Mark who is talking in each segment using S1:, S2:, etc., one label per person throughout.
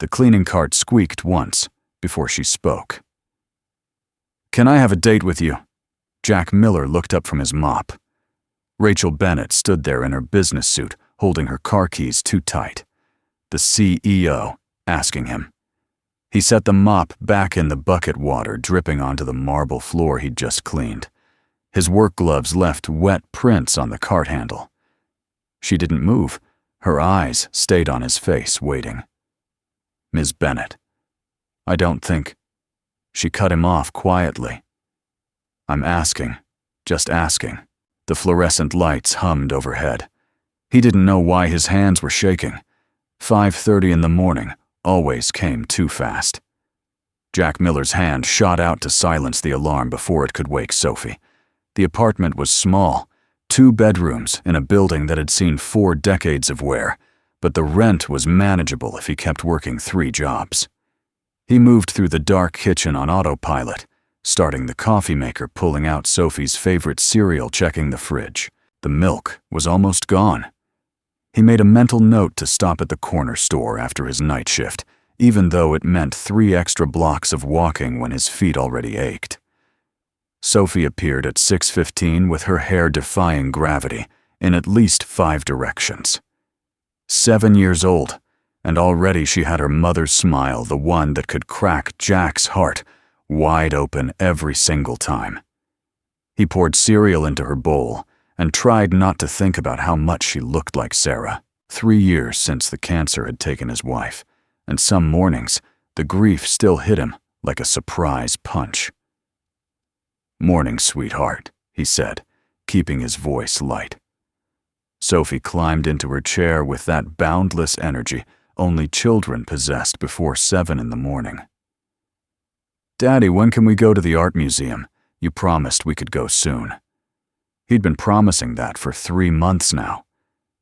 S1: The cleaning cart squeaked once before she spoke. "Can I have a date with you?" Jack Miller looked up from his mop. Rachel Bennett stood there in her business suit, holding her car keys too tight. The CEO asking him. He set the mop back in the bucket water dripping onto the marble floor he'd just cleaned. His work gloves left wet prints on the cart handle. She didn't move. Her eyes stayed on his face, waiting. "Ms. Bennett, I don't think—" She cut him off quietly. "I'm asking, just asking." The fluorescent lights hummed overhead. He didn't know why his hands were shaking. 5:30 in the morning always came too fast. Jack Miller's hand shot out to silence the alarm before it could wake Sophie. The apartment was small, 2 bedrooms in a building that had seen 4 decades of wear, but the rent was manageable if he kept working 3 jobs. He moved through the dark kitchen on autopilot, starting the coffee maker, pulling out Sophie's favorite cereal, checking the fridge. The milk was almost gone. He made a mental note to stop at the corner store after his night shift, even though it meant 3 extra blocks of walking when his feet already ached. Sophie appeared at 6:15 with her hair defying gravity in at least 5 directions. 7 years old, and already she had her mother's smile, the one that could crack Jack's heart wide open every single time. He poured cereal into her bowl and tried not to think about how much she looked like Sarah. 3 years since the cancer had taken his wife, and some mornings the grief still hit him like a surprise punch. "Morning, sweetheart," he said, keeping his voice light. Sophie climbed into her chair with that boundless energy only children possessed before 7 in the morning. "Daddy, when can we go to the art museum? You promised we could go soon." He'd been promising that for 3 months now.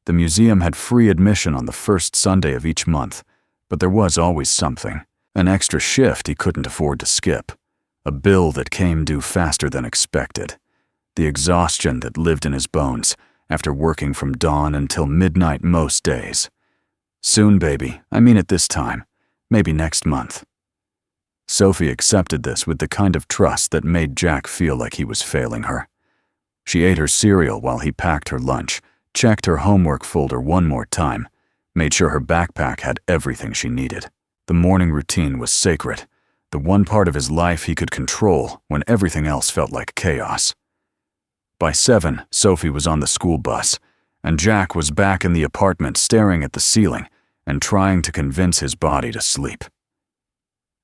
S1: The museum had free admission on the first Sunday of each month, but there was always something. An extra shift he couldn't afford to skip. A bill that came due faster than expected. The exhaustion that lived in his bones after working from dawn until midnight most days. "Soon, baby. I mean it this time. Maybe next month." Sophie accepted this with the kind of trust that made Jack feel like he was failing her. She ate her cereal while he packed her lunch, checked her homework folder one more time, made sure her backpack had everything she needed. The morning routine was sacred, the one part of his life he could control when everything else felt like chaos. By 7, Sophie was on the school bus, and Jack was back in the apartment staring at the ceiling and trying to convince his body to sleep.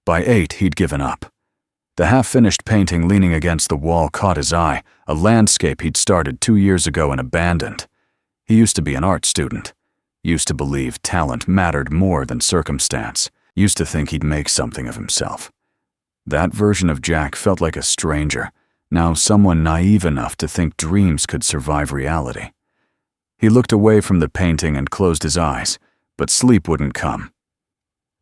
S1: By 8, he'd given up. The half-finished painting leaning against the wall caught his eye, a landscape he'd started 2 years ago and abandoned. He used to be an art student, used to believe talent mattered more than circumstance, used to think he'd make something of himself. That version of Jack felt like a stranger, now someone naive enough to think dreams could survive reality. He looked away from the painting and closed his eyes, but sleep wouldn't come.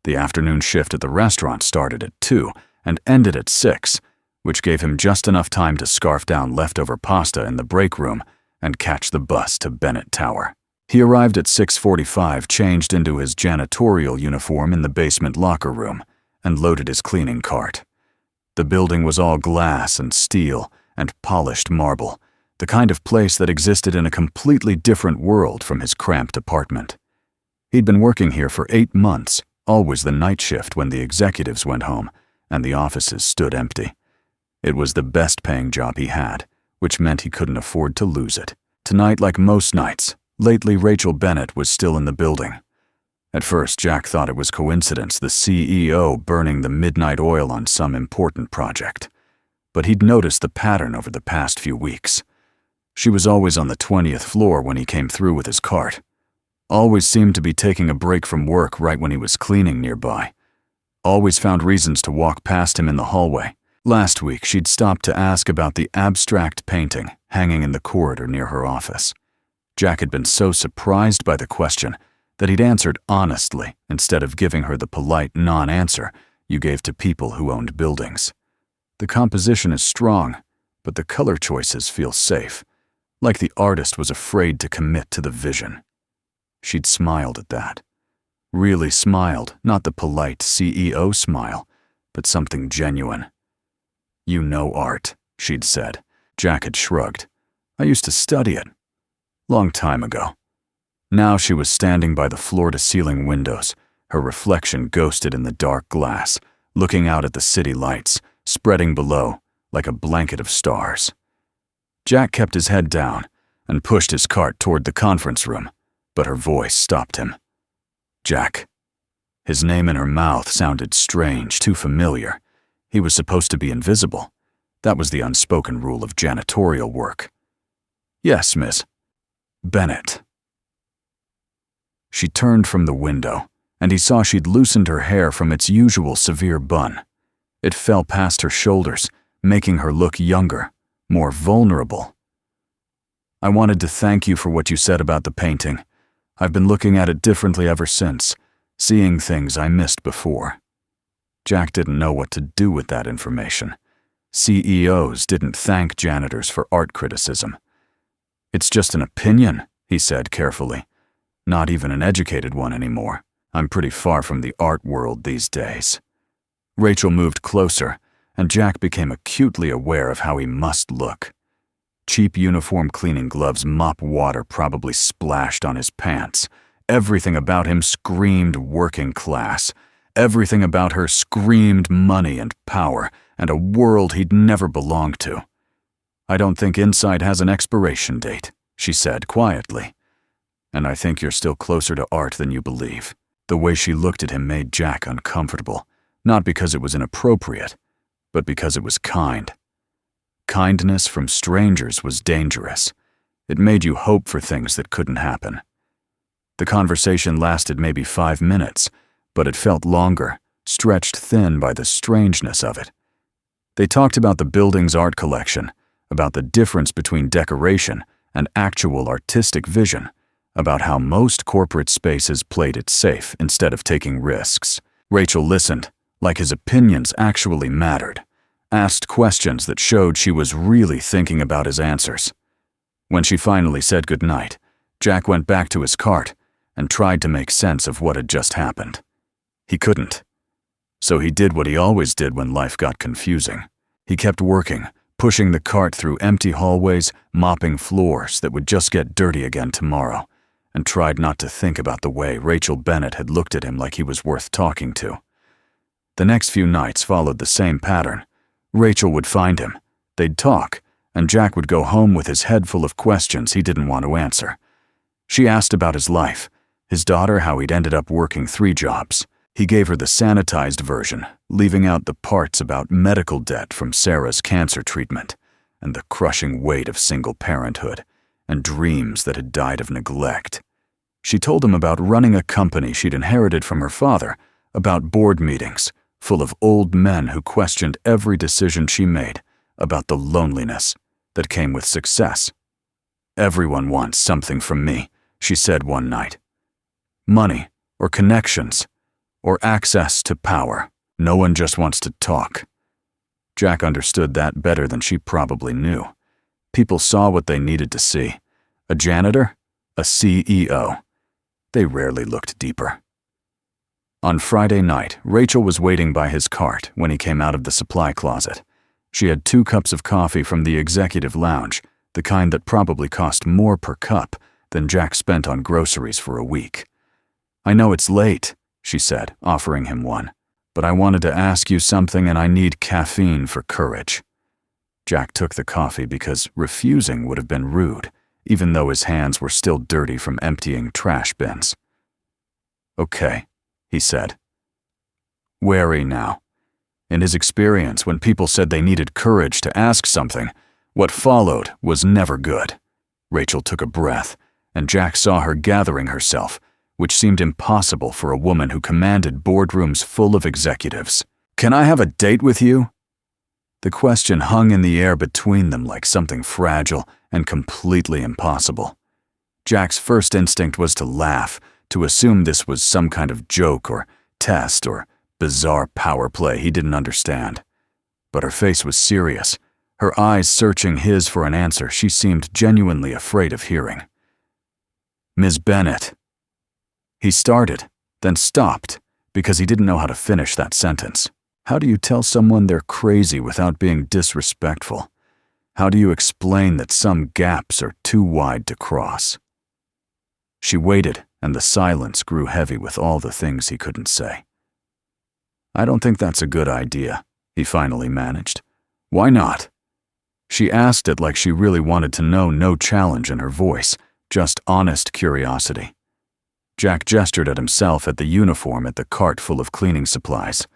S1: The afternoon shift at the restaurant started at 2 and ended at 6, which gave him just enough time to scarf down leftover pasta in the break room and catch the bus to Bennett Tower. He arrived at 6:45, changed into his janitorial uniform in the basement locker room, and loaded his cleaning cart. The building was all glass and steel and polished marble, the kind of place that existed in a completely different world from his cramped apartment. He'd been working here for 8 months, always the night shift when the executives went home and the offices stood empty. It was the best-paying job he had, which meant he couldn't afford to lose it. Tonight, like most nights, lately Rachel Bennett was still in the building. At first, Jack thought it was coincidence, the CEO burning the midnight oil on some important project. But he'd noticed the pattern over the past few weeks. She was always on the 20th floor when he came through with his cart. Always seemed to be taking a break from work right when he was cleaning nearby. Always found reasons to walk past him in the hallway. Last week, she'd stopped to ask about the abstract painting hanging in the corridor near her office. Jack had been so surprised by the question that he'd answered honestly instead of giving her the polite non-answer you gave to people who owned buildings. The composition is strong, but the color choices feel safe, like the artist was afraid to commit to the vision. She'd smiled at that. really smiled, not the polite CEO smile, but something genuine. "You know art," she'd said. Jack had shrugged. "I used to study it. Long time ago." Now she was standing by the floor-to-ceiling windows, her reflection ghosted in the dark glass, looking out at the city lights, spreading below like a blanket of stars. Jack kept his head down and pushed his cart toward the conference room, but her voice stopped him. "Jack." His name in her mouth sounded strange, too familiar. He was supposed to be invisible. That was the unspoken rule of janitorial work. "Yes, Miss Bennett." She turned from the window, and he saw she'd loosened her hair from its usual severe bun. It fell past her shoulders, making her look younger, more vulnerable. "I wanted to thank you for what you said about the painting. I've been looking at it differently ever since, seeing things I missed before." Jack didn't know what to do with that information. CEOs didn't thank janitors for art criticism. "It's just an opinion," he said carefully. "Not even an educated one anymore. I'm pretty far from the art world these days." Rachel moved closer, and Jack became acutely aware of how he must look. Cheap uniform cleaning gloves mop water probably splashed on his pants. Everything about him screamed working class. Everything about her screamed money and power, and a world he'd never belonged to. "I don't think Inside has an expiration date," she said quietly. "And I think you're still closer to art than you believe." The way she looked at him made Jack uncomfortable, not because it was inappropriate, but because it was kind. Kindness from strangers was dangerous. It made you hope for things that couldn't happen. The conversation lasted maybe 5 minutes, but it felt longer, stretched thin by the strangeness of it. They talked about the building's art collection, about the difference between decoration and actual artistic vision, about how most corporate spaces played it safe instead of taking risks. Rachel listened, like his opinions actually mattered, asked questions that showed she was really thinking about his answers. When she finally said goodnight, Jack went back to his cart and tried to make sense of what had just happened. He couldn't. So he did what he always did when life got confusing. He kept working, pushing the cart through empty hallways, mopping floors that would just get dirty again tomorrow, and tried not to think about the way Rachel Bennett had looked at him like he was worth talking to. The next few nights followed the same pattern. Rachel would find him, they'd talk, and Jack would go home with his head full of questions he didn't want to answer. She asked about his life, his daughter, how he'd ended up working 3 jobs. He gave her the sanitized version, leaving out the parts about medical debt from Sarah's cancer treatment, and the crushing weight of single parenthood, and dreams that had died of neglect. She told him about running a company she'd inherited from her father, about board meetings, full of old men who questioned every decision she made, about the loneliness that came with success. "Everyone wants something from me," she said one night. "Money, or connections, or access to power. No one just wants to talk." Jack understood that better than she probably knew. People saw what they needed to see. A janitor, a CEO. They rarely looked deeper. On Friday night, Rachel was waiting by his cart when he came out of the supply closet. She had 2 cups of coffee from the executive lounge, the kind that probably cost more per cup than Jack spent on groceries for a week. "I know it's late," she said, offering him one, "but I wanted to ask you something and I need caffeine for courage." Jack took the coffee because refusing would have been rude, even though his hands were still dirty from emptying trash bins. "Okay," he said. Wary now. In his experience, when people said they needed courage to ask something, what followed was never good. Rachel took a breath, and Jack saw her gathering herself, which seemed impossible for a woman who commanded boardrooms full of executives. "Can I have a date with you?" The question hung in the air between them like something fragile and completely impossible. Jack's first instinct was to laugh, to assume this was some kind of joke or test or bizarre power play he didn't understand. But her face was serious, her eyes searching his for an answer she seemed genuinely afraid of hearing. "Ms. Bennett." He started, then stopped because he didn't know how to finish that sentence. How do you tell someone they're crazy without being disrespectful? How do you explain that some gaps are too wide to cross? She waited, and the silence grew heavy with all the things he couldn't say. I don't think that's a good idea, he finally managed. Why not? She asked it like she really wanted to know, no challenge in her voice, just honest curiosity. Jack gestured at himself at the uniform at the cart full of cleaning supplies.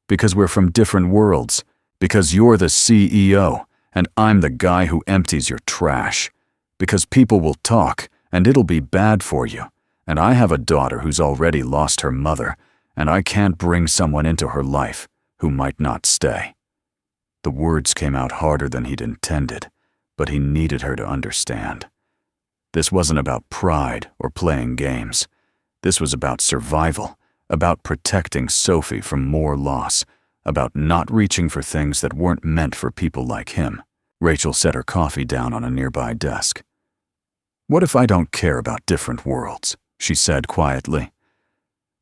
S1: Because we're from different worlds. Because you're the CEO, and I'm the guy who empties your trash. Because people will talk, and it'll be bad for you. And I have a daughter who's already lost her mother, and I can't bring someone into her life who might not stay. The words came out harder than he'd intended, but he needed her to understand. This wasn't about pride or playing games. This was about survival, about protecting Sophie from more loss, about not reaching for things that weren't meant for people like him. Rachel set her coffee down on a nearby desk. What if I don't care about different worlds? She said quietly.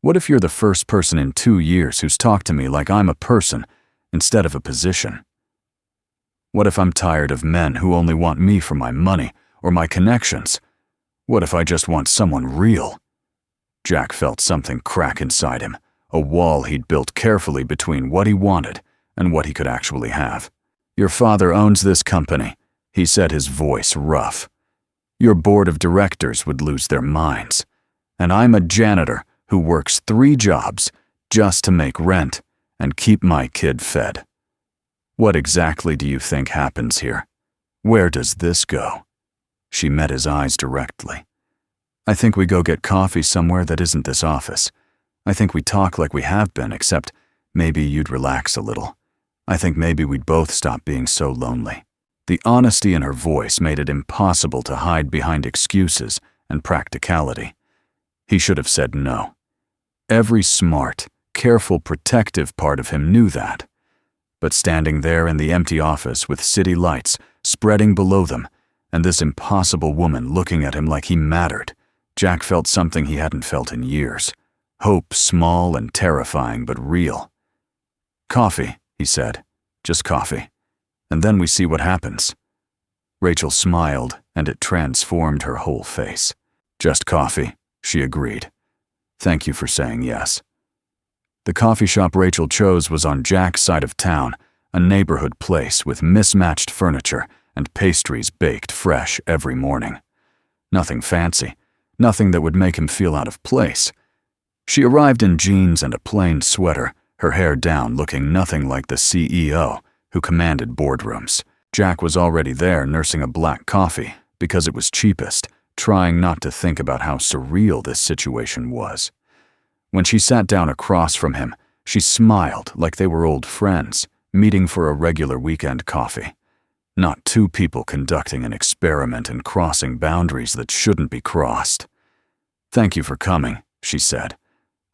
S1: What if you're the first person in 2 years who's talked to me like I'm a person instead of a position? What if I'm tired of men who only want me for my money or my connections? What if I just want someone real? Jack felt something crack inside him, a wall he'd built carefully between what he wanted and what he could actually have. Your father owns this company, he said, his voice rough. Your board of directors would lose their minds. And I'm a janitor who works 3 jobs just to make rent and keep my kid fed. What exactly do you think happens here? Where does this go? She met his eyes directly. I think we go get coffee somewhere that isn't this office. I think we talk like we have been, except maybe you'd relax a little. I think maybe we'd both stop being so lonely. The honesty in her voice made it impossible to hide behind excuses and practicality. He should have said no. Every smart, careful, protective part of him knew that. But standing there in the empty office with city lights spreading below them, and this impossible woman looking at him like he mattered, Jack felt something he hadn't felt in years. Hope, small and terrifying, but real. Coffee, he said. Just coffee. And then we see what happens. Rachel smiled, and it transformed her whole face. Just coffee, she agreed. Thank you for saying yes. The coffee shop Rachel chose was on Jack's side of town, a neighborhood place with mismatched furniture and pastries baked fresh every morning. Nothing fancy, nothing that would make him feel out of place. She arrived in jeans and a plain sweater, her hair down, looking nothing like the CEO who commanded boardrooms. Jack was already there nursing a black coffee because it was cheapest, trying not to think about how surreal this situation was. When she sat down across from him, she smiled like they were old friends, meeting for a regular weekend coffee. Not 2 people conducting an experiment and crossing boundaries that shouldn't be crossed. Thank you for coming, she said.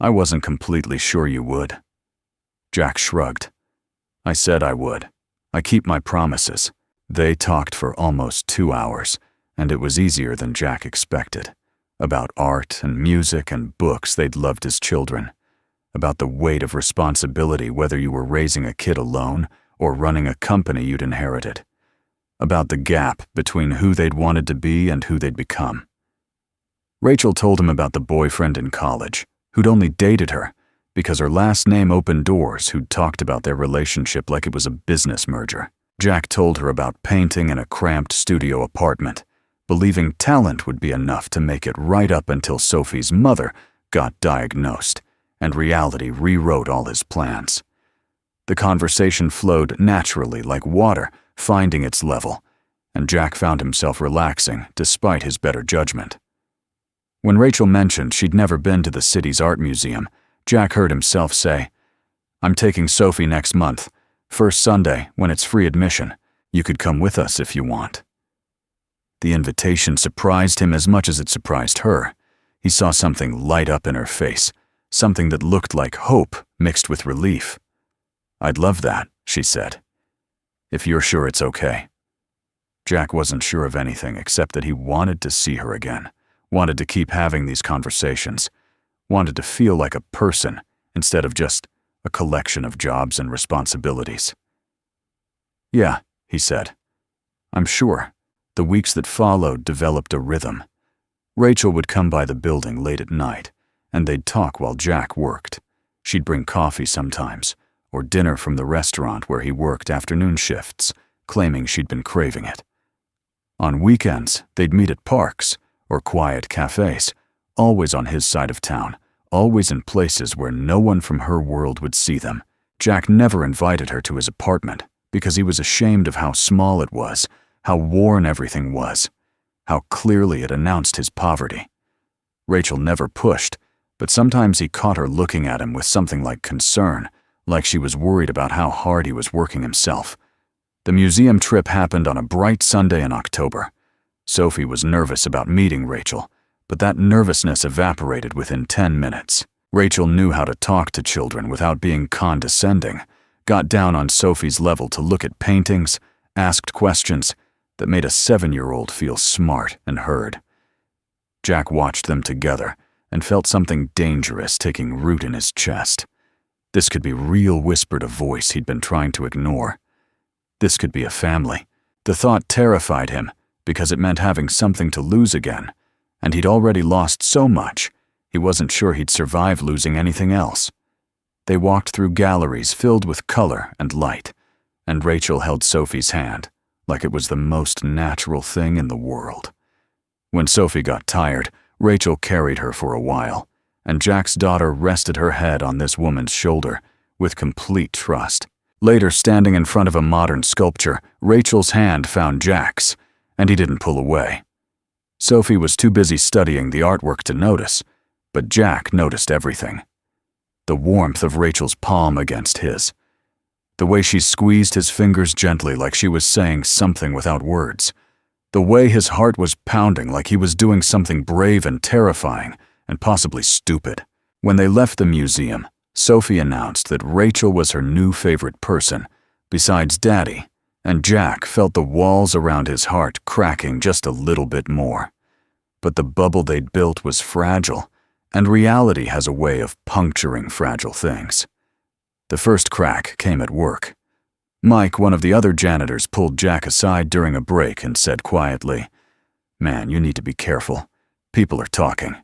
S1: I wasn't completely sure you would. Jack shrugged. I said I would. I keep my promises. They talked for almost 2 hours, and it was easier than Jack expected. About art and music and books they'd loved as children. About the weight of responsibility whether you were raising a kid alone or running a company you'd inherited. About the gap between who they'd wanted to be and who they'd become. Rachel told him about the boyfriend in college, who'd only dated her because her last name opened doors, who'd talked about their relationship like it was a business merger. Jack told her about painting in a cramped studio apartment, believing talent would be enough to make it right up until Sophie's mother got diagnosed, and reality rewrote all his plans. The conversation flowed naturally like water, finding its level, and Jack found himself relaxing despite his better judgment. When Rachel mentioned she'd never been to the city's art museum, Jack heard himself say, I'm taking Sophie next month, first Sunday when it's free admission. You could come with us if you want. The invitation surprised him as much as it surprised her. He saw something light up in her face, something that looked like hope mixed with relief. I'd love that, she said. If you're sure it's okay. Jack wasn't sure of anything except that he wanted to see her again, wanted to keep having these conversations, wanted to feel like a person instead of just a collection of jobs and responsibilities. "Yeah," he said. "I'm sure." The weeks that followed developed a rhythm. Rachel would come by the building late at night, and they'd talk while Jack worked. She'd bring coffee sometimes, or dinner from the restaurant where he worked afternoon shifts, claiming she'd been craving it. On weekends, they'd meet at parks or quiet cafes, always on his side of town, always in places where no one from her world would see them. Jack never invited her to his apartment because he was ashamed of how small it was, how worn everything was, how clearly it announced his poverty. Rachel never pushed, but sometimes he caught her looking at him with something like concern, like she was worried about how hard he was working himself. The museum trip happened on a bright Sunday in October. Sophie was nervous about meeting Rachel, but that nervousness evaporated within 10 minutes. Rachel knew how to talk to children without being condescending, got down on Sophie's level to look at paintings, asked questions that made a 7-year-old feel smart and heard. Jack watched them together and felt something dangerous taking root in his chest. This could be real, whispered a voice he'd been trying to ignore. This could be a family. The thought terrified him because it meant having something to lose again, and he'd already lost so much, he wasn't sure he'd survive losing anything else. They walked through galleries filled with color and light, and Rachel held Sophie's hand like it was the most natural thing in the world. When Sophie got tired, Rachel carried her for a while, and Jack's daughter rested her head on this woman's shoulder with complete trust. Later, standing in front of a modern sculpture, Rachel's hand found Jack's, and he didn't pull away. Sophie was too busy studying the artwork to notice, but Jack noticed everything. The warmth of Rachel's palm against his. The way she squeezed his fingers gently like she was saying something without words. The way his heart was pounding like he was doing something brave and terrifying, and possibly stupid. When they left the museum, Sophie announced that Rachel was her new favorite person, besides Daddy, and Jack felt the walls around his heart cracking just a little bit more. But the bubble they'd built was fragile, and reality has a way of puncturing fragile things. The first crack came at work. Mike, one of the other janitors, pulled Jack aside during a break and said quietly, "Man, you need to be careful. People are talking."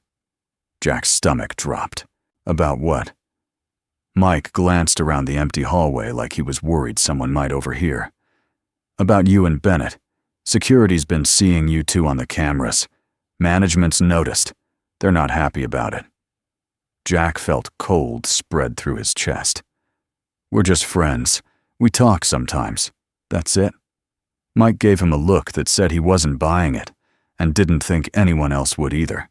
S1: Jack's stomach dropped. About what? Mike glanced around the empty hallway like he was worried someone might overhear. "About you and Bennett. Security's been seeing you two on the cameras. Management's noticed. They're not happy about it." Jack felt cold spread through his chest. "We're just friends. We talk sometimes. That's it." Mike gave him a look that said he wasn't buying it, and didn't think anyone else would either.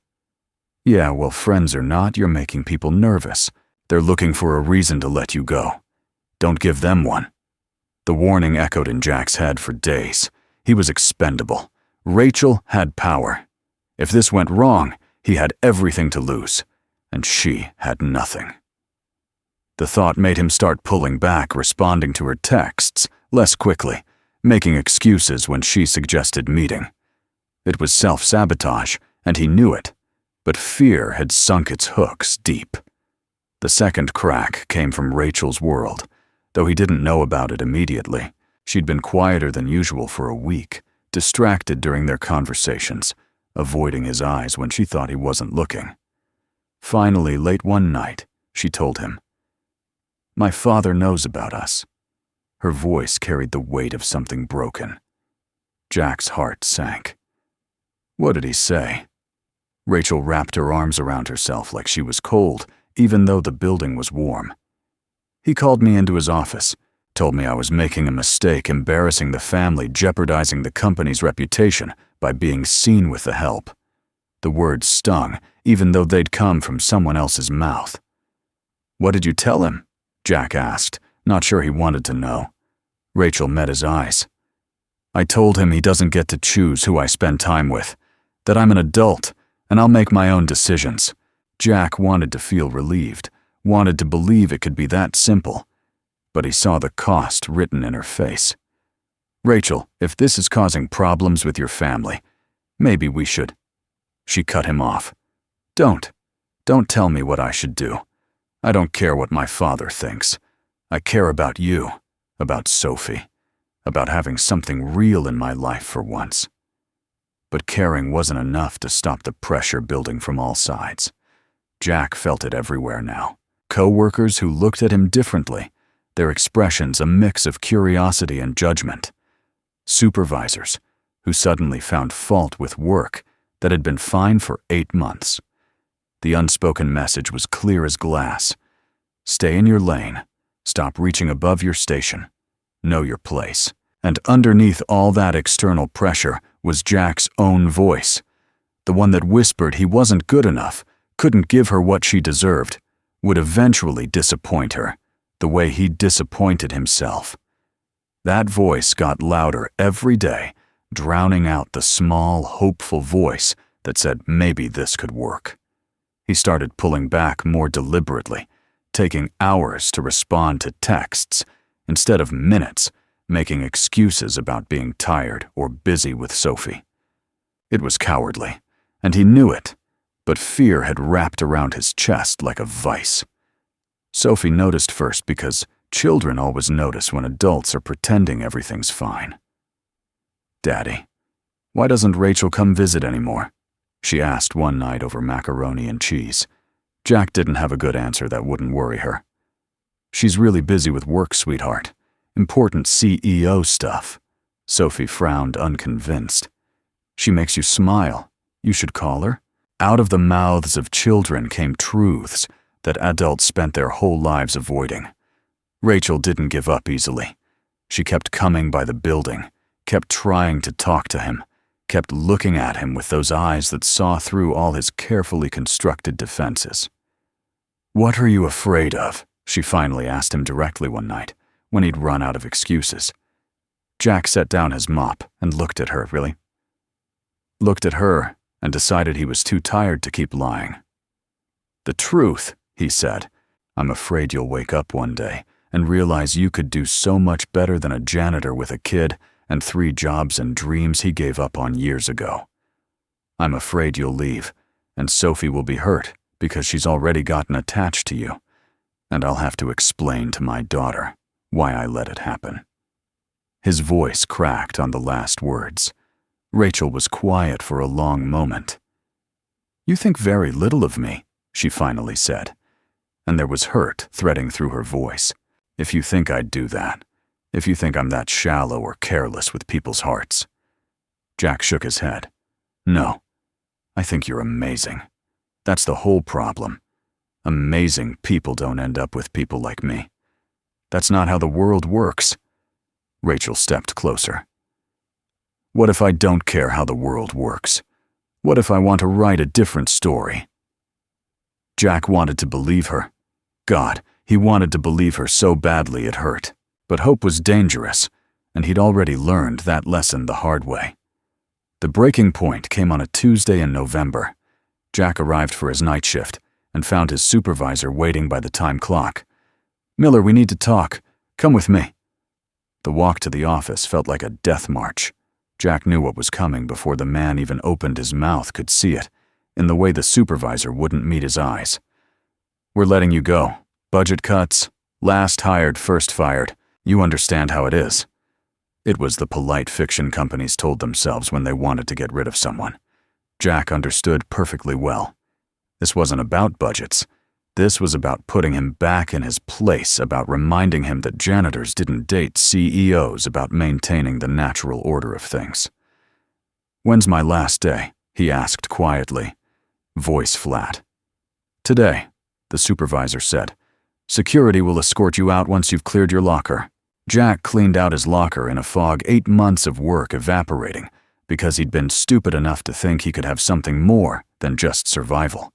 S1: "Yeah, well, friends or not, you're making people nervous. They're looking for a reason to let you go. Don't give them one." The warning echoed in Jack's head for days. He was expendable. Rachel had power. If this went wrong, he had everything to lose, and she had nothing. The thought made him start pulling back, responding to her texts less quickly, making excuses when she suggested meeting. It was self-sabotage, and he knew it, but fear had sunk its hooks deep. The second crack came from Rachel's world, though he didn't know about it immediately. She'd been quieter than usual for a week, distracted during their conversations, avoiding his eyes when she thought he wasn't looking. Finally, late one night, she told him, "My father knows about us." Her voice carried the weight of something broken. Jack's heart sank. What did he say? Rachel wrapped her arms around herself like she was cold, even though the building was warm. "He called me into his office, told me I was making a mistake, embarrassing the family, jeopardizing the company's reputation by being seen with the help." The words stung, even though they'd come from someone else's mouth. "What did you tell him?" Jack asked, not sure he wanted to know. Rachel met his eyes. "I told him he doesn't get to choose who I spend time with, that I'm an adult, and I'll make my own decisions." Jack wanted to feel relieved, wanted to believe it could be that simple, but he saw the cost written in her face. "Rachel, if this is causing problems with your family, maybe we should." She cut him off. "Don't. Don't tell me what I should do. I don't care what my father thinks. I care about you, about Sophie, about having something real in my life for once." But caring wasn't enough to stop the pressure building from all sides. Jack felt it everywhere now. Co-workers who looked at him differently, their expressions a mix of curiosity and judgment. Supervisors who suddenly found fault with work that had been fine for 8 months. The unspoken message was clear as glass. Stay in your lane. Stop reaching above your station. Know your place. And underneath all that external pressure was Jack's own voice, the one that whispered he wasn't good enough, couldn't give her what she deserved, would eventually disappoint her, the way he'd disappointed himself. That voice got louder every day, drowning out the small, hopeful voice that said maybe this could work. He started pulling back more deliberately, taking hours to respond to texts instead of minutes, making excuses about being tired or busy with Sophie. It was cowardly, and he knew it, but fear had wrapped around his chest like a vice. Sophie noticed first because children always notice when adults are pretending everything's fine. "Daddy, why doesn't Rachel come visit anymore?" she asked one night over macaroni and cheese. Jack didn't have a good answer that wouldn't worry her. "She's really busy with work, sweetheart. Important CEO stuff." Sophie frowned, unconvinced. "She makes you smile. You should call her." Out of the mouths of children came truths that adults spent their whole lives avoiding. Rachel didn't give up easily. She kept coming by the building, kept trying to talk to him, kept looking at him with those eyes that saw through all his carefully constructed defenses. "What are you afraid of?" she finally asked him directly one night, when he'd run out of excuses. Jack set down his mop and looked at her, looked at her and decided he was too tired to keep lying. "The truth," he said. "I'm afraid you'll wake up one day and realize you could do so much better than a janitor with a kid and 3 jobs and dreams he gave up on years ago. I'm afraid you'll leave, and Sophie will be hurt because she's already gotten attached to you, and I'll have to explain to my daughter why I let it happen." His voice cracked on the last words. Rachel was quiet for a long moment. "You think very little of me," she finally said, and there was hurt threading through her voice. "If you think I'd do that, if you think I'm that shallow or careless with people's hearts." Jack shook his head. "No, I think you're amazing. That's the whole problem. Amazing people don't end up with people like me. That's not how the world works." Rachel stepped closer. "What if I don't care how the world works? What if I want to write a different story?" Jack wanted to believe her. God, he wanted to believe her so badly it hurt. But hope was dangerous, and he'd already learned that lesson the hard way. The breaking point came on a Tuesday in November. Jack arrived for his night shift and found his supervisor waiting by the time clock. "Miller, we need to talk. Come with me." The walk to the office felt like a death march. Jack knew what was coming before the man even opened his mouth could see it, in the way the supervisor wouldn't meet his eyes. "We're letting you go. Budget cuts. Last hired, first fired. You understand how it is." It was the polite fiction companies told themselves when they wanted to get rid of someone. Jack understood perfectly well. This wasn't about budgets. This was about putting him back in his place, about reminding him that janitors didn't date CEOs, about maintaining the natural order of things. "When's my last day?" he asked quietly, voice flat. "Today," the supervisor said. "Security will escort you out once you've cleared your locker." Jack cleaned out his locker in a fog, 8 months of work evaporating, because he'd been stupid enough to think he could have something more than just survival.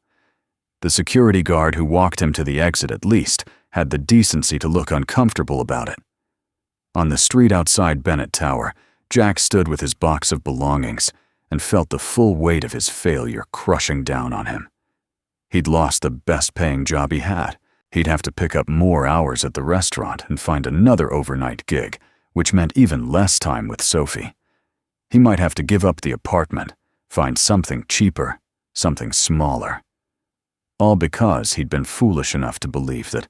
S1: The security guard who walked him to the exit at least had the decency to look uncomfortable about it. On the street outside Bennett Tower, Jack stood with his box of belongings and felt the full weight of his failure crushing down on him. He'd lost the best-paying job he had. He'd have to pick up more hours at the restaurant and find another overnight gig, which meant even less time with Sophie. He might have to give up the apartment, find something cheaper, something smaller. all because he'd been foolish enough to believe that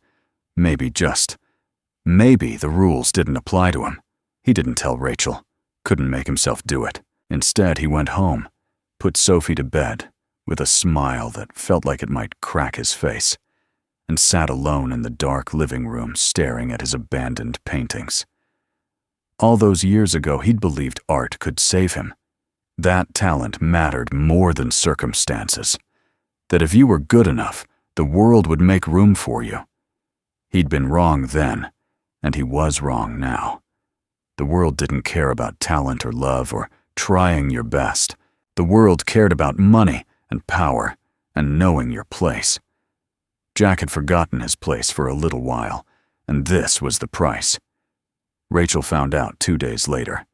S1: maybe the rules didn't apply to him. He didn't tell Rachel, couldn't make himself do it. Instead, he went home, put Sophie to bed with a smile that felt like it might crack his face, and sat alone in the dark living room staring at his abandoned paintings. All those years ago, he'd believed art could save him. That talent mattered more than circumstances. That if you were good enough, the world would make room for you. He'd been wrong then, and he was wrong now. The world didn't care about talent or love or trying your best. The world cared about money and power and knowing your place. Jack had forgotten his place for a little while, and this was the price. Rachel found out 2 days later.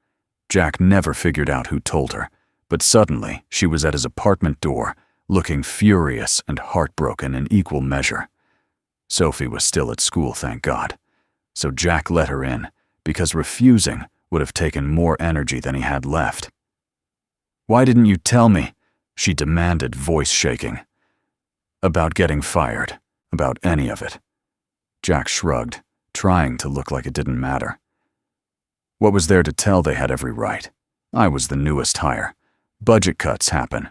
S1: Jack never figured out who told her, but suddenly she was at his apartment door, looking furious and heartbroken in equal measure. Sophie was still at school, thank God, so Jack let her in, because refusing would have taken more energy than he had left. "Why didn't you tell me?" she demanded, voice shaking. "About getting fired, about any of it." Jack shrugged, trying to look like it didn't matter. "What was there to tell? They had every right. I was the newest hire. Budget cuts happen."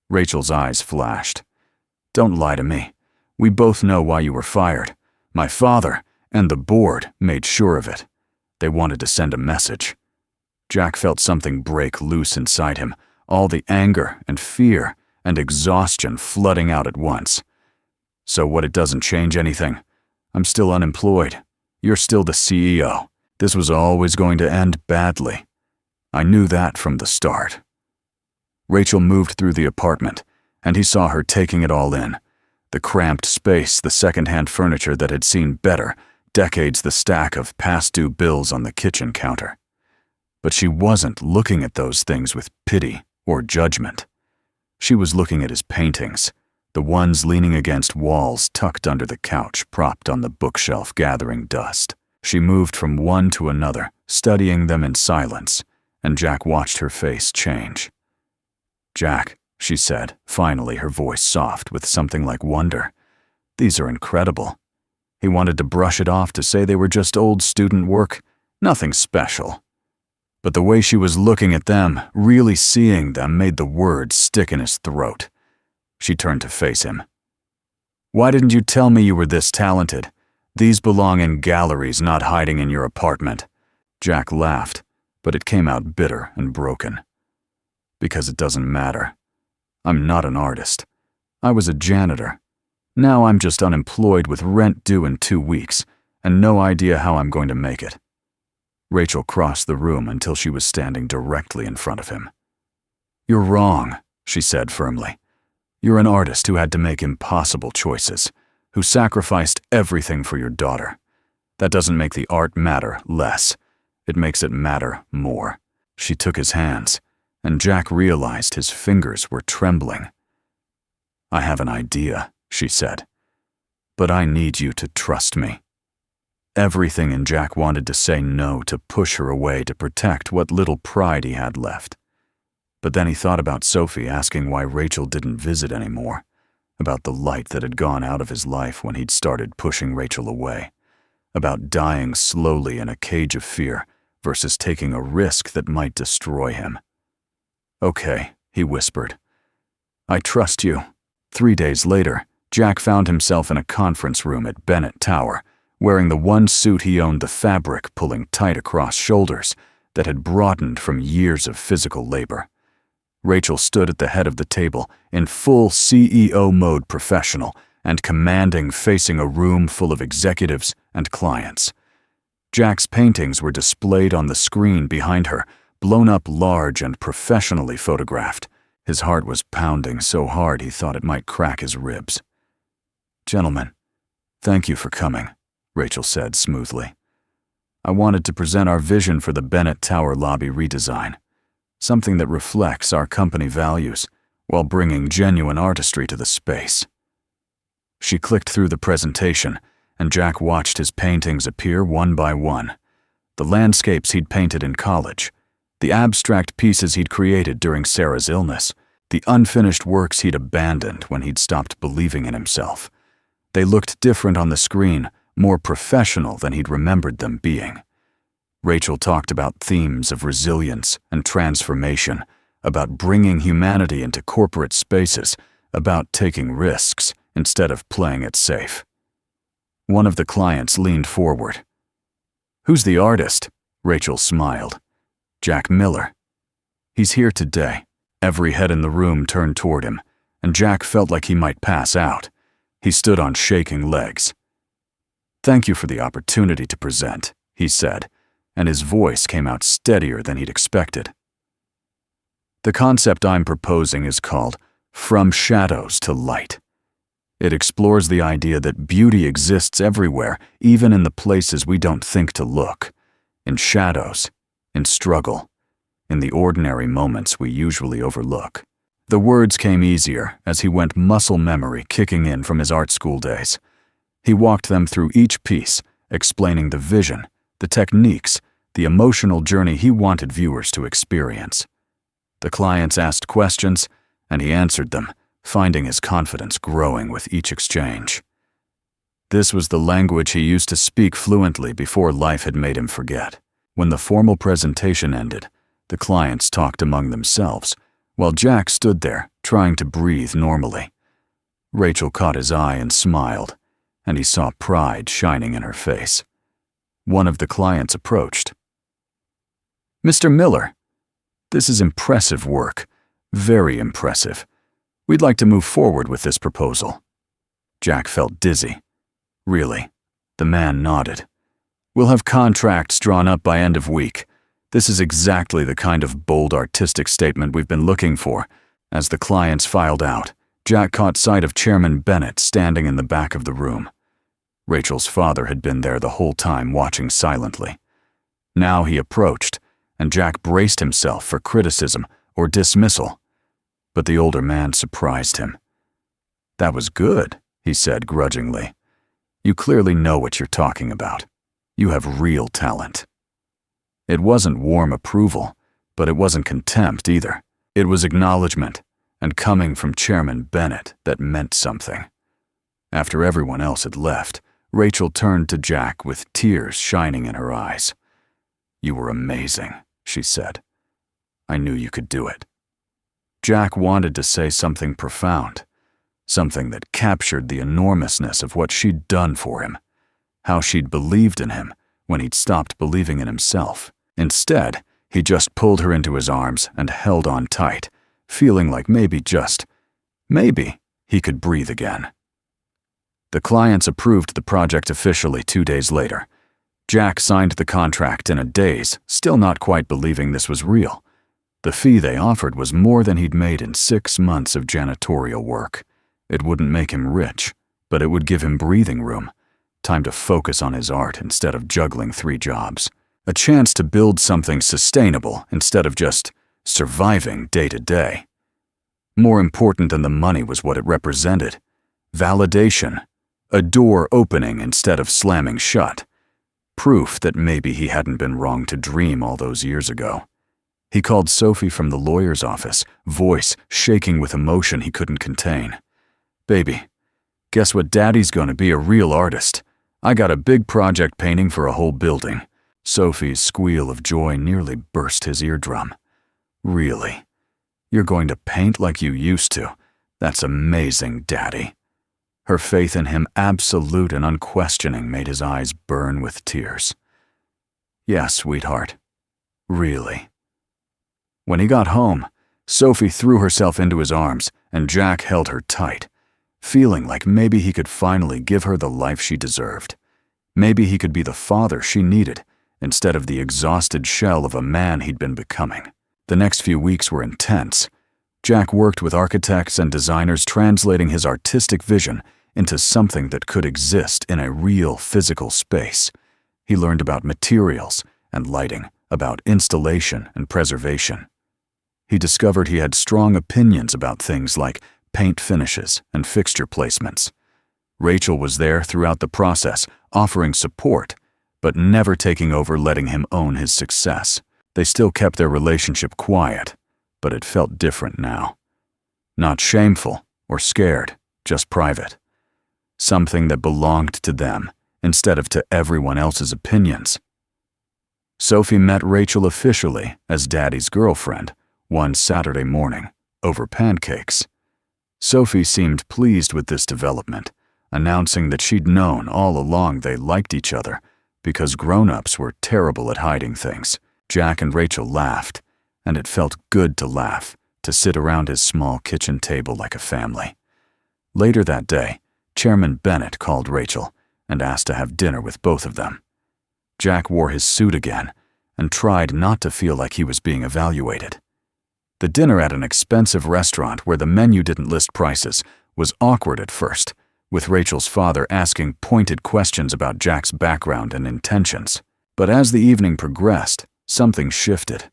S1: Rachel's eyes flashed. "Don't lie to me. We both know why you were fired. My father and the board made sure of it. They wanted to send a message." Jack felt something break loose inside him, all the anger and fear and exhaustion flooding out at once. "So what, it doesn't change anything? I'm still unemployed. You're still the CEO. This was always going to end badly. I knew that from the start." Rachel moved through the apartment, and he saw her taking it all in. The cramped space, the second-hand furniture that had seen better, decades the stack of past-due bills on the kitchen counter. But she wasn't looking at those things with pity or judgment. She was looking at his paintings, the ones leaning against walls tucked under the couch propped on the bookshelf gathering dust. She moved from one to another, studying them in silence, and Jack watched her face change. "Jack," she said, finally, her voice soft with something like wonder, "these are incredible." He wanted to brush it off, to say they were just old student work, nothing special. But the way she was looking at them, really seeing them, made the words stick in his throat. She turned to face him. "Why didn't you tell me you were this talented? These belong in galleries, not hiding in your apartment." Jack laughed, but it came out bitter and broken. "Because it doesn't matter. I'm not an artist. I was a janitor. Now I'm just unemployed with rent due in 2 weeks, and no idea how I'm going to make it." Rachel crossed the room until she was standing directly in front of him. "You're wrong," she said firmly. "You're an artist who had to make impossible choices, who sacrificed everything for your daughter. That doesn't make the art matter less. It makes it matter more." She took his hands, and Jack realized his fingers were trembling. "I have an idea," she said, "but I need you to trust me." Everything in Jack wanted to say no, to push her away, to protect what little pride he had left. But then he thought about Sophie asking why Rachel didn't visit anymore, about the light that had gone out of his life when he'd started pushing Rachel away, about dying slowly in a cage of fear versus taking a risk that might destroy him. "Okay," he whispered. "I trust you." 3 days later, Jack found himself in a conference room at Bennett Tower, wearing the one suit he owned, the fabric pulling tight across shoulders that had broadened from years of physical labor. Rachel stood at the head of the table, in full CEO mode, professional and commanding, facing a room full of executives and clients. Jack's paintings were displayed on the screen behind her, blown up large and professionally photographed. His heart was pounding so hard he thought it might crack his ribs. "Gentlemen, thank you for coming," Rachel said smoothly. "I wanted to present our vision for the Bennett Tower lobby redesign, something that reflects our company values while bringing genuine artistry to the space." She clicked through the presentation, and Jack watched his paintings appear one by one. The landscapes he'd painted in college, the abstract pieces he'd created during Sarah's illness, the unfinished works he'd abandoned when he'd stopped believing in himself. They looked different on the screen, more professional than he'd remembered them being. Rachel talked about themes of resilience and transformation, about bringing humanity into corporate spaces, about taking risks instead of playing it safe. One of the clients leaned forward. "Who's the artist?" Rachel smiled. "Jack Miller. He's here today." Every head in the room turned toward him, and Jack felt like he might pass out. He stood on shaking legs. "Thank you for the opportunity to present," he said, and his voice came out steadier than he'd expected. "The concept I'm proposing is called From Shadows to Light. It explores the idea that beauty exists everywhere, even in the places we don't think to look. In shadows, in struggle, in the ordinary moments we usually overlook." The words came easier as he went muscle memory kicking in from his art school days. He walked them through each piece, explaining the vision, the techniques, the emotional journey he wanted viewers to experience. The clients asked questions, and he answered them, finding his confidence growing with each exchange. This was the language he used to speak fluently before life had made him forget. When the formal presentation ended, the clients talked among themselves, while Jack stood there, trying to breathe normally. Rachel caught his eye and smiled, and he saw pride shining in her face. One of the clients approached. "Mr. Miller, this is impressive work, very impressive. We'd like to move forward with this proposal." Jack felt dizzy. "Really?" The man nodded. "We'll have contracts drawn up by end of week. This is exactly the kind of bold artistic statement we've been looking for." As the clients filed out, Jack caught sight of Chairman Bennett standing in the back of the room. Rachel's father had been there the whole time watching silently. Now he approached, and Jack braced himself for criticism or dismissal. But the older man surprised him. "That was good," he said grudgingly. "You clearly know what you're talking about. You have real talent." It wasn't warm approval, but it wasn't contempt either. It was acknowledgement, and coming from Chairman Bennett, that meant something. After everyone else had left, Rachel turned to Jack with tears shining in her eyes. "You were amazing," she said. "I knew you could do it." Jack wanted to say something profound, something that captured the enormousness of what she'd done for him, how she'd believed in him when he'd stopped believing in himself. Instead, he just pulled her into his arms and held on tight, feeling like maybe he could breathe again. The clients approved the project officially 2 days later. Jack signed the contract in a daze, still not quite believing this was real. The fee they offered was more than he'd made in 6 months of janitorial work. It wouldn't make him rich, but it would give him breathing room, time to focus on his art instead of juggling 3 jobs. A chance to build something sustainable instead of just surviving day to day. More important than the money was what it represented. Validation. A door opening instead of slamming shut. Proof that maybe he hadn't been wrong to dream all those years ago. He called Sophie from the lawyer's office, voice shaking with emotion he couldn't contain. "Baby, guess what? Daddy's gonna be a real artist. I got a big project painting for a whole building." Sophie's squeal of joy nearly burst his eardrum. "Really? You're going to paint like you used to? That's amazing, Daddy." Her faith in him, absolute and unquestioning, made his eyes burn with tears. "Yeah, sweetheart. Really." When he got home, Sophie threw herself into his arms, and Jack held her tight, feeling like maybe he could finally give her the life she deserved. Maybe he could be the father she needed, instead of the exhausted shell of a man he'd been becoming. The next few weeks were intense. Jack worked with architects and designers, translating his artistic vision into something that could exist in a real physical space. He learned about materials and lighting, about installation and preservation. He discovered he had strong opinions about things like paint finishes and fixture placements. Rachel was there throughout the process, offering support, but never taking over, letting him own his success. They still kept their relationship quiet, but it felt different now. Not shameful or scared, just private. Something that belonged to them instead of to everyone else's opinions. Sophie met Rachel officially as Daddy's girlfriend one Saturday morning over pancakes. Sophie seemed pleased with this development, announcing that she'd known all along they liked each other because grown-ups were terrible at hiding things. Jack and Rachel laughed, and it felt good to laugh, to sit around his small kitchen table like a family. Later that day, Chairman Bennett called Rachel and asked to have dinner with both of them. Jack wore his suit again and tried not to feel like he was being evaluated. The dinner at an expensive restaurant where the menu didn't list prices was awkward at first, with Rachel's father asking pointed questions about Jack's background and intentions. But as the evening progressed, something shifted.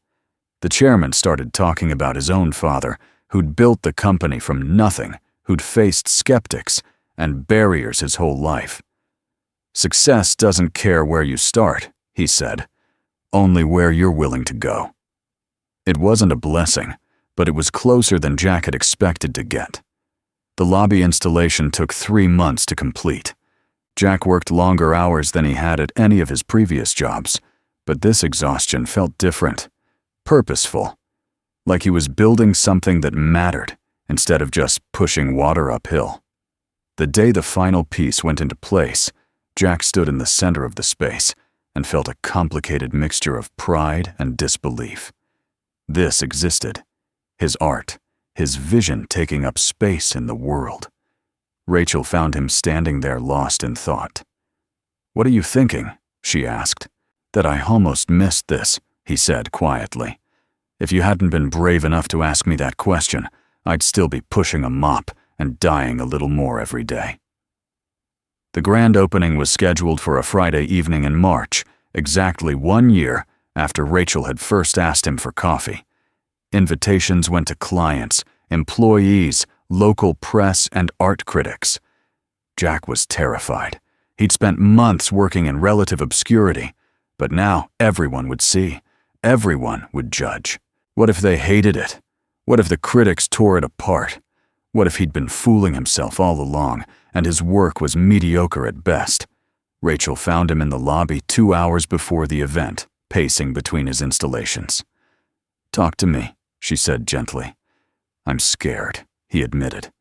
S1: The chairman started talking about his own father, who'd built the company from nothing, who'd faced skeptics and barriers his whole life. "Success doesn't care where you start," he said, "only where you're willing to go." It wasn't a blessing, but it was closer than Jack had expected to get. The lobby installation took 3 months to complete. Jack worked longer hours than he had at any of his previous jobs, but this exhaustion felt different, purposeful, like he was building something that mattered instead of just pushing water uphill. The day the final piece went into place, Jack stood in the center of the space and felt a complicated mixture of pride and disbelief. This existed, his art, his vision taking up space in the world. Rachel found him standing there lost in thought. "What are you thinking?" she asked. "That I almost missed this," he said quietly. "If you hadn't been brave enough to ask me that question, I'd still be pushing a mop and dying a little more every day." The grand opening was scheduled for a Friday evening in March, exactly 1 year after Rachel had first asked him for coffee. Invitations went to clients, employees, local press, and art critics. Jack was terrified. He'd spent months working in relative obscurity, but now everyone would see. Everyone would judge. What if they hated it? What if the critics tore it apart? What if he'd been fooling himself all along, and his work was mediocre at best? Rachel found him in the lobby 2 hours before the event, pacing between his installations. "Talk to me," she said gently. "I'm scared," he admitted.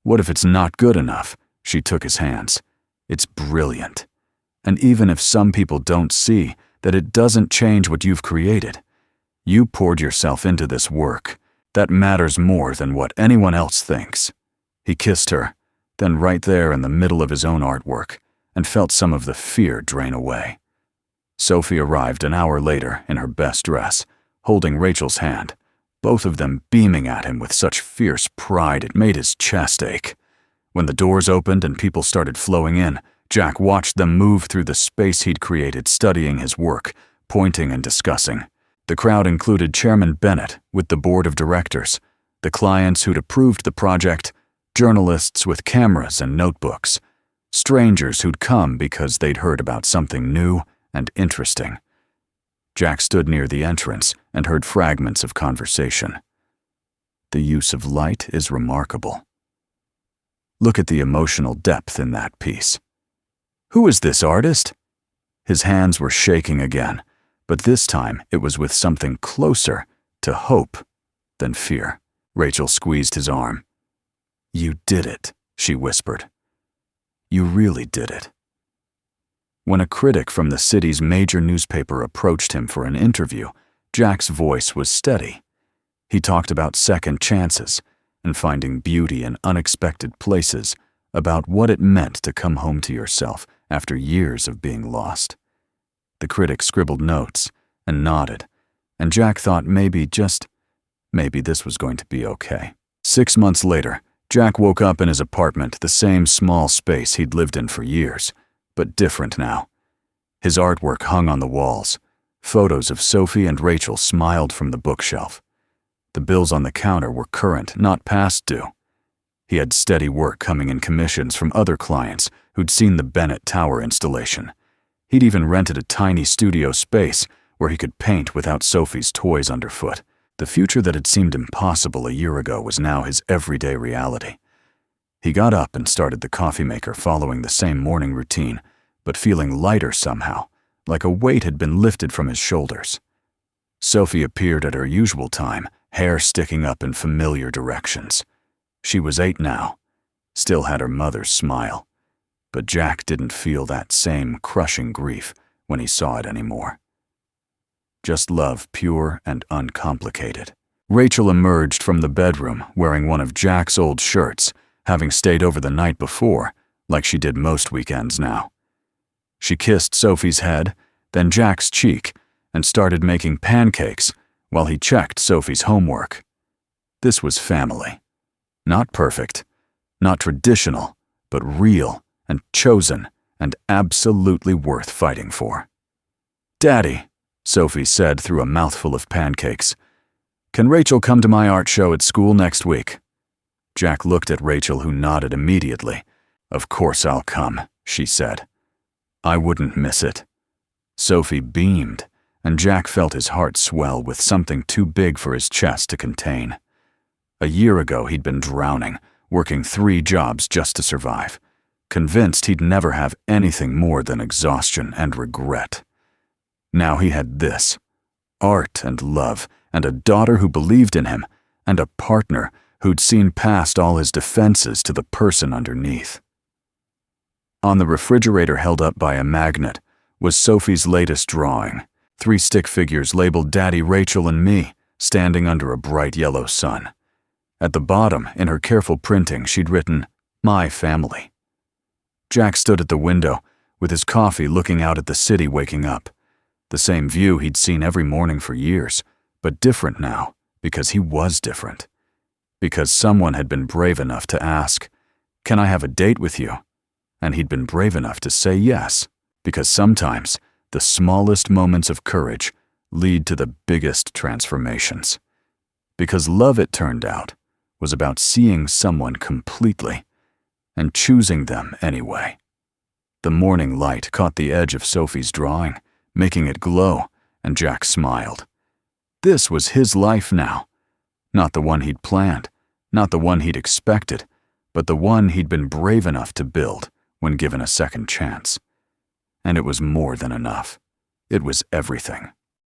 S1: "What if it's not good enough?" She took his hands. "It's brilliant. And even if some people don't see that it doesn't change what you've created, you poured yourself into this work. That matters more than what anyone else thinks." He kissed her, then right there in the middle of his own artwork, and felt some of the fear drain away. Sophie arrived an hour later in her best dress, holding Rachel's hand, both of them beaming at him with such fierce pride it made his chest ache. When the doors opened and people started flowing in, Jack watched them move through the space he'd created, studying his work, pointing and discussing. The crowd included Chairman Bennett with the board of directors, the clients who'd approved the project, journalists with cameras and notebooks, strangers who'd come because they'd heard about something new and interesting. Jack stood near the entrance and heard fragments of conversation. "The use of light is remarkable. Look at the emotional depth in that piece. Who is this artist?" His hands were shaking again, but this time it was with something closer to hope than fear. Rachel squeezed his arm. "You did it," she whispered. "You really did it." When a critic from the city's major newspaper approached him for an interview, Jack's voice was steady. He talked about second chances and finding beauty in unexpected places, about what it meant to come home to yourself after years of being lost. The critic scribbled notes and nodded, and Jack thought maybe this was going to be okay. 6 months later, Jack woke up in his apartment, the same small space he'd lived in for years, but different now. His artwork hung on the walls. Photos of Sophie and Rachel smiled from the bookshelf. The bills on the counter were current, not past due. He had steady work coming in commissions from other clients who'd seen the Bennett Tower installation. He'd even rented a tiny studio space where he could paint without Sophie's toys underfoot. The future that had seemed impossible a year ago was now his everyday reality. He got up and started the coffee maker, following the same morning routine, but feeling lighter somehow, like a weight had been lifted from his shoulders. Sophie appeared at her usual time, hair sticking up in familiar directions. She was 8 now, still had her mother's smile, but Jack didn't feel that same crushing grief when he saw it anymore. Just love, pure and uncomplicated. Rachel emerged from the bedroom wearing one of Jack's old shirts, having stayed over the night before, like she did most weekends now. She kissed Sophie's head, then Jack's cheek, and started making pancakes while he checked Sophie's homework. This was family. Not perfect, not traditional, but real and chosen and absolutely worth fighting for. "Daddy," Sophie said through a mouthful of pancakes, "can Rachel come to my art show at school next week?" Jack looked at Rachel, who nodded immediately. "Of course I'll come," she said. "I wouldn't miss it." Sophie beamed, and Jack felt his heart swell with something too big for his chest to contain. A year ago he'd been drowning, working 3 jobs just to survive, convinced he'd never have anything more than exhaustion and regret. Now he had this: art and love, and a daughter who believed in him, and a partner who'd seen past all his defenses to the person underneath. On the refrigerator, held up by a magnet, was Sophie's latest drawing: 3 stick figures labeled Daddy, Rachel, and me, standing under a bright yellow sun. At the bottom, in her careful printing, she'd written, "My family." Jack stood at the window, with his coffee, looking out at the city waking up. The same view he'd seen every morning for years, but different now, because he was different. Because someone had been brave enough to ask, "Can I have a date with you?" And he'd been brave enough to say yes, because sometimes the smallest moments of courage lead to the biggest transformations. Because love, it turned out, was about seeing someone completely and choosing them anyway. The morning light caught the edge of Sophie's drawing, making it glow, and Jack smiled. This was his life now. Not the one he'd planned, not the one he'd expected, but the one he'd been brave enough to build when given a second chance. And it was more than enough. It was everything.